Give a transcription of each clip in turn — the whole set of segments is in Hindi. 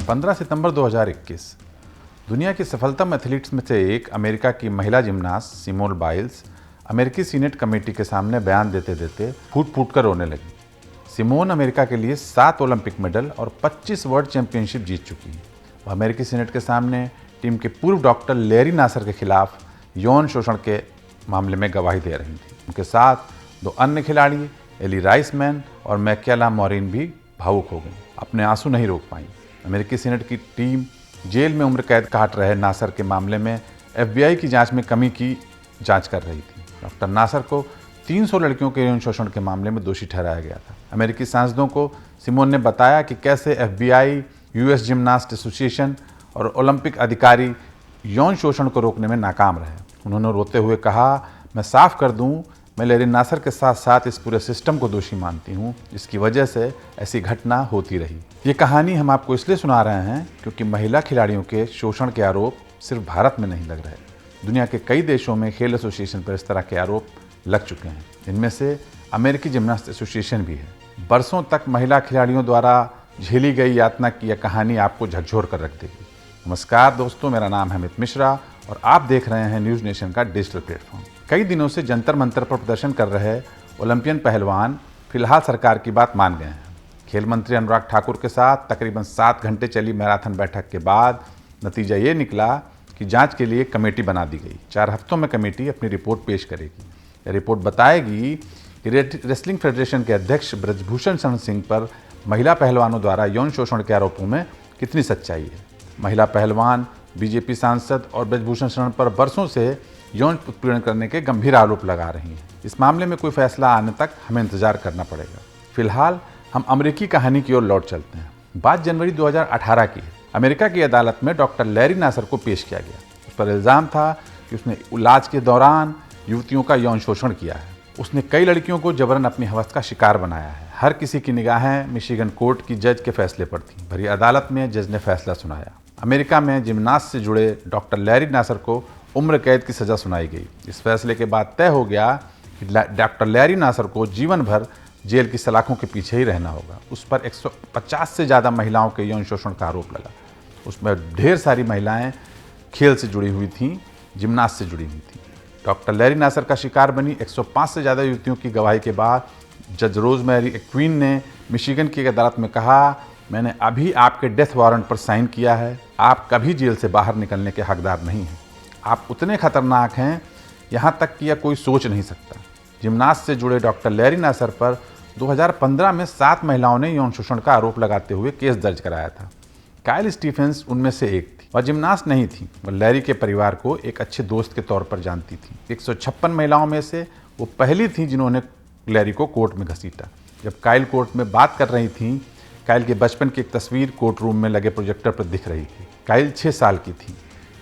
15 सितंबर 2021 दुनिया की सफलतम एथलीट्स में से एक अमेरिका की महिला जिम्नास्ट सिमोन बाइल्स अमेरिकी सीनेट कमेटी के सामने बयान देते देते फूट फूट कर रोने लगी। सिमोन अमेरिका के लिए 7 ओलंपिक मेडल और 25 वर्ल्ड चैंपियनशिप जीत चुकी हैं। वह अमेरिकी सीनेट के सामने टीम के पूर्व डॉक्टर लैरी नासर के खिलाफ यौन शोषण के मामले में गवाही दे रही थी। उनके साथ 2 अन्य खिलाड़ी एली राइसमैन और मैकेला मॉरिन भी भावुक हो गई, अपने आंसू नहीं रोक पाई। अमेरिकी सीनेट की टीम जेल में उम्र कैद काट रहे नासर के मामले में FBI की जांच में कमी की जांच कर रही थी। डॉक्टर नासर को 300 लड़कियों के यौन शोषण के मामले में दोषी ठहराया गया था। अमेरिकी सांसदों को सिमोन ने बताया कि कैसे FBI, US जिम्नास्ट एसोसिएशन और ओलंपिक अधिकारी यौन शोषण को रोकने में नाकाम रहे। उन्होंने रोते हुए कहा, मैं साफ कर दूं, मैं लैरी नासर के साथ साथ इस पूरे सिस्टम को दोषी मानती हूं, जिसकी वजह से ऐसी घटना होती रही। ये कहानी हम आपको इसलिए सुना रहे हैं क्योंकि महिला खिलाड़ियों के शोषण के आरोप सिर्फ भारत में नहीं लग रहे। दुनिया के कई देशों में खेल एसोसिएशन पर इस तरह के आरोप लग चुके हैं। इनमें से अमेरिकी जिम्नास्ट एसोसिएशन भी है। बरसों तक महिला खिलाड़ियों द्वारा झेली गई यातना की यह कहानी आपको झकझोर कर रख देगी। नमस्कार दोस्तों, मेरा नाम है अमित मिश्रा और आप देख रहे हैं न्यूज़ नेशन का डिजिटल प्लेटफॉर्म। कई दिनों से जंतर मंतर पर प्रदर्शन कर रहे ओलंपियन पहलवान फिलहाल सरकार की बात मान गए हैं। खेल मंत्री अनुराग ठाकुर के साथ तकरीबन 7 घंटे चली मैराथन बैठक के बाद नतीजा ये निकला कि जांच के लिए कमेटी बना दी गई। 4 हफ्तों में कमेटी अपनी रिपोर्ट पेश करेगी। यह रिपोर्ट बताएगी कि रेसलिंग फेडरेशन के अध्यक्ष ब्रजभूषण शरण सिंह पर महिला पहलवानों द्वारा यौन शोषण के आरोपों में कितनी सच्चाई है। महिला पहलवान, बीजेपी सांसद और ब्रजभूषण शरण पर बरसों से यौन उत्पीड़न करने के गंभीर आरोप लगा रही हैं। इस मामले में कोई फैसला आने तक हमें इंतजार करना पड़ेगा। फिलहाल हम अमेरिकी कहानी की ओर लौट चलते हैं। बात जनवरी 2018 की है। अमेरिका की अदालत में डॉक्टर लैरी नासर को पेश किया गया। उस पर इल्ज़ाम था कि उसने इलाज के दौरान युवतियों का यौन शोषण किया है। उसने कई लड़कियों को जबरन अपनी हवस का शिकार बनाया है। हर किसी की निगाहें मिशिगन कोर्ट की जज के फैसले पर थी। भरी अदालत में जज ने फैसला सुनाया। अमेरिका में जिम्नास्ट से जुड़े डॉक्टर लैरी नासर को उम्र कैद की सज़ा सुनाई गई। इस फैसले के बाद तय हो गया कि डॉक्टर लैरी नासर को जीवन भर जेल की सलाखों के पीछे ही रहना होगा। उस पर 150 से ज़्यादा महिलाओं के यौन शोषण का आरोप लगा। उसमें ढेर सारी महिलाएं खेल से जुड़ी हुई थीं, जिम्नास्ट से जुड़ी हुई थीं। डॉक्टर लैरी नासर का शिकार बनी 105 से ज़्यादा युवतियों की गवाही के बाद जज रोजमेरी एक्विन ने मिशिगन की अदालत में कहा, मैंने अभी आपके डेथ वारंट पर साइन किया है। आप कभी जेल से बाहर निकलने के हकदार नहीं हैं। आप उतने खतरनाक हैं, यहाँ तक कि यह कोई सोच नहीं सकता। जिम्नास्ट से जुड़े डॉक्टर लैरी नासर पर 2015 में 7 महिलाओं ने यौन शोषण का आरोप लगाते हुए केस दर्ज कराया था। काइल स्टीफेंस उनमें से एक थी। वह जिम्नास्ट नहीं थी, वह लैरी के परिवार को एक अच्छे दोस्त के तौर पर जानती थी। 156 महिलाओं में से वो पहली थी जिन्होंने लैरी को कोर्ट में घसीटा। जब काइल कोर्ट में बात कर रही थी, काइल के बचपन की एक तस्वीर कोर्ट रूम में लगे प्रोजेक्टर पर दिख रही थी। काइल 6 साल की थी।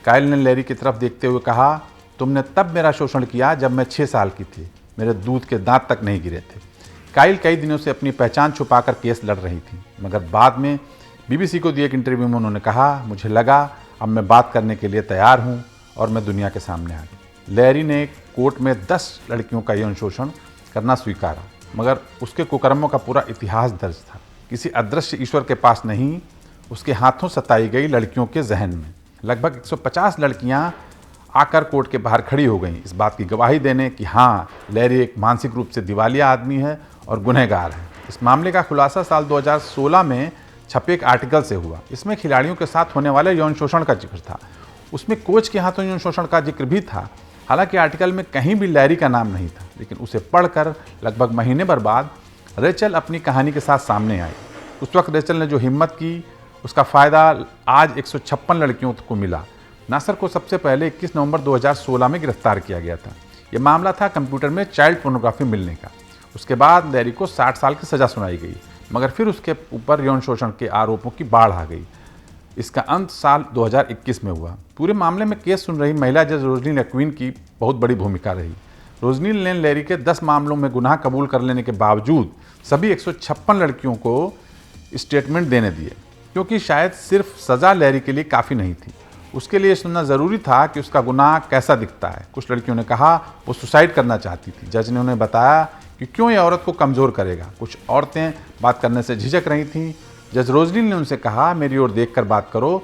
काइल ने लैरी की तरफ देखते हुए कहा, तुमने तब मेरा शोषण किया जब मैं 6 साल की थी। मेरे दूध के दांत तक नहीं गिरे थे। काइल कई दिनों से अपनी पहचान छुपाकर केस लड़ रही थी, मगर बाद में BBC को दिए एक इंटरव्यू में उन्होंने कहा, मुझे लगा अब मैं बात करने के लिए तैयार हूँ और मैं दुनिया के सामने आ गई। लैरी ने कोर्ट में 10 लड़कियों का यौन शोषण करना स्वीकारा, मगर उसके कुकर्मों का पूरा इतिहास दर्ज था। किसी अदृश्य ईश्वर के पास नहीं, उसके हाथों सताई गई लड़कियों के जहन में। लगभग 150 लड़कियां आकर कोर्ट के बाहर खड़ी हो गईं, इस बात की गवाही देने कि हाँ, लैरी एक मानसिक रूप से दिवालिया आदमी है और गुनहगार है। इस मामले का खुलासा साल 2016 में छपे एक आर्टिकल से हुआ। इसमें खिलाड़ियों के साथ होने वाले यौन शोषण का जिक्र था। उसमें कोच के हाथों यौन शोषण का जिक्र भी था। हालांकि आर्टिकल में कहीं भी लैरी का नाम नहीं था, लेकिन उसे पढ़कर लगभग महीने भर बाद रेचल अपनी कहानी के साथ सामने आई। उस वक्त रेचल ने जो हिम्मत की, उसका फ़ायदा आज 156 लड़कियों को मिला। नासर को सबसे पहले 21 नवंबर 2016 में गिरफ्तार किया गया था। यह मामला था कंप्यूटर में चाइल्ड पोर्नोग्राफी मिलने का। उसके बाद लैरी को 60 साल की सज़ा सुनाई गई, मगर फिर उसके ऊपर यौन शोषण के आरोपों की बाढ़ आ गई। इसका अंत साल 2021 में हुआ। पूरे मामले में केस सुन रही महिला जज रोजनील एक्विन की बहुत बड़ी भूमिका रही। रोजनील ने लैरी के 10 मामलों में गुनाह कबूल कर लेने के बावजूद सभी 156 लड़कियों को स्टेटमेंट देने दिए, क्योंकि शायद सिर्फ सज़ा लैरी के लिए काफ़ी नहीं थी। उसके लिए सुनना ज़रूरी था कि उसका गुनाह कैसा दिखता है। कुछ लड़कियों ने कहा वो सुसाइड करना चाहती थी। जज ने उन्हें बताया कि क्यों ये औरत को कमज़ोर करेगा। कुछ औरतें बात करने से झिझक रही थीं। जज रोजलिन ने उनसे कहा, मेरी ओर देखकर बात करो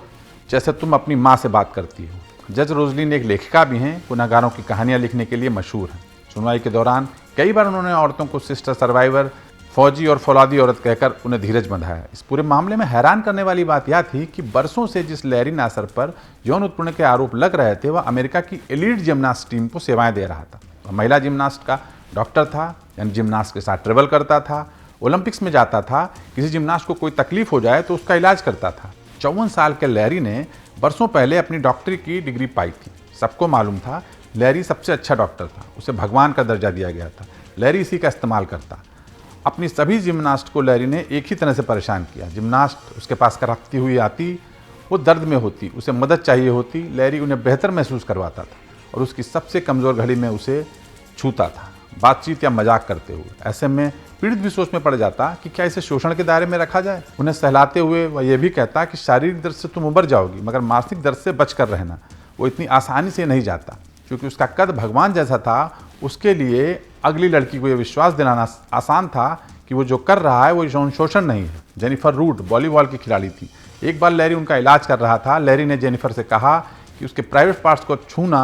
जैसे तुम अपनी माँ से बात करती हो। जज रोजलिन एक लेखिका भी हैं, गुनहगारों की कहानियाँ लिखने के लिए मशहूर हैं। सुनवाई के दौरान कई बार उन्होंने औरतों को सिस्टर सर्वाइवर, फौजी और फौलादी औरत कहकर उन्हें धीरज बंधाया। इस पूरे मामले में हैरान करने वाली बात यह थी कि बरसों से जिस लैरी नासर पर यौन उत्पीड़न के आरोप लग रहे थे, वह अमेरिका की एलीट जिम्नास्ट टीम को सेवाएं दे रहा था। वह महिला जिम्नास्ट का डॉक्टर था, यानी जिम्नास्ट के साथ ट्रेवल करता था, ओलंपिक्स में जाता था, किसी जिम्नास्ट को कोई तकलीफ हो जाए तो उसका इलाज करता था। 54 साल के लैरी ने बरसों पहले अपनी डॉक्टरी की डिग्री पाई थी। सबको मालूम था लैरी सबसे अच्छा डॉक्टर था, उसे भगवान का दर्जा दिया गया था। लैरी इसी का इस्तेमाल करता। अपनी सभी जिम्नास्ट को लैरी ने एक ही तरह से परेशान किया। जिम्नास्ट उसके पास कराती हुई आती, वो दर्द में होती, उसे मदद चाहिए होती, लैरी उन्हें बेहतर महसूस करवाता था और उसकी सबसे कमज़ोर घड़ी में उसे छूता था, बातचीत या मजाक करते हुए। ऐसे में पीड़ित भी सोच में पड़ जाता कि क्या इसे शोषण के दायरे में रखा जाए। उन्हें सहलाते हुए वह यह भी कहता कि शारीरिक दर्द से तुम उबर जाओगी, मगर मानसिक दर्द से बच कर रहना। वो इतनी आसानी से नहीं जाता। क्योंकि उसका कद भगवान जैसा था, उसके लिए अगली लड़की को यह विश्वास दिलाना आसान था कि वो जो कर रहा है वो यौन शोषण नहीं है। जेनिफर रूड वॉलीबॉल की खिलाड़ी थी। एक बार लैरी उनका इलाज कर रहा था। लैरी ने जेनिफर से कहा कि उसके प्राइवेट पार्ट्स को छूना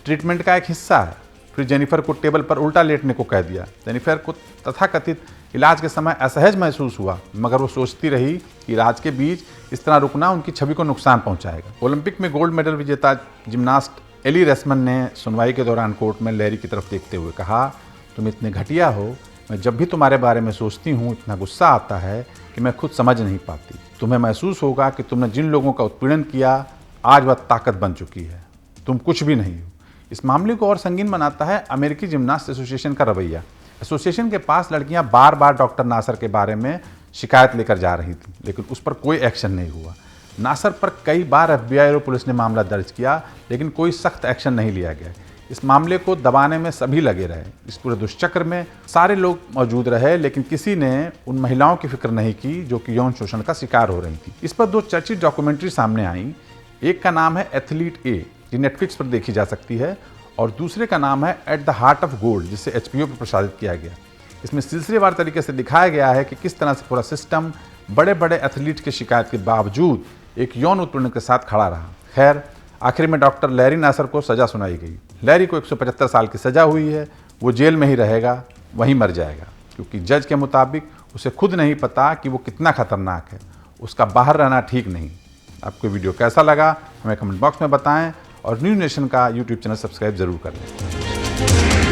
ट्रीटमेंट का एक हिस्सा है। फिर जेनिफर को टेबल पर उल्टा लेटने को कह दिया। जेनिफर को तथाकथित इलाज के समय असहज महसूस हुआ, मगर वो सोचती रही कि इलाज के बीच इस तरह रुकना उनकी छवि को नुकसान पहुंचाएगा। ओलंपिक में गोल्ड मेडल विजेता जिम्नास्ट एली रेसमन ने सुनवाई के दौरान कोर्ट में लैरी की तरफ देखते हुए कहा, तुम इतने घटिया हो, मैं जब भी तुम्हारे बारे में सोचती हूँ इतना गुस्सा आता है कि मैं खुद समझ नहीं पाती। तुम्हें महसूस होगा कि तुमने जिन लोगों का उत्पीड़न किया आज वह ताकत बन चुकी है, तुम कुछ भी नहीं हो। इस मामले को और संगीन बनाता है अमेरिकी जिम्नास्ट एसोसिएशन का रवैया। एसोसिएशन के पास लड़कियां बार बार डॉक्टर नासर के बारे में शिकायत लेकर जा रही थी, लेकिन उस पर कोई एक्शन नहीं हुआ। नासर पर कई बार FBI और पुलिस ने मामला दर्ज किया, लेकिन कोई सख्त एक्शन नहीं लिया गया। इस मामले को दबाने में सभी लगे रहे। इस पूरे दुष्चक्र में सारे लोग मौजूद रहे, लेकिन किसी ने उन महिलाओं की फिक्र नहीं की जो कि यौन शोषण का शिकार हो रही थी। इस पर 2 चर्चित डॉक्यूमेंट्री सामने आई। एक का नाम है एथलीट ए, जो नेटफ्लिक्स पर देखी जा सकती है, और दूसरे का नाम है at the heart of gold, जिसे HBO पर प्रसारित किया गया। इसमें सिलसिलेवार तरीके से दिखाया गया है कि किस तरह से पूरा सिस्टम बड़े बड़े एथलीट की शिकायत के बावजूद एक यौन उत्पीड़न के साथ खड़ा रहा। खैर, आखिर में डॉक्टर लैरी नासर को सजा सुनाई गई। लैरी को 175 साल की सजा हुई है। वो जेल में ही रहेगा, वहीं मर जाएगा, क्योंकि जज के मुताबिक उसे खुद नहीं पता कि वो कितना खतरनाक है। उसका बाहर रहना ठीक नहीं। आपको वीडियो कैसा लगा हमें कमेंट बॉक्स में बताएं और न्यूज़ नेशन का YouTube चैनल सब्सक्राइब जरूर कर लें।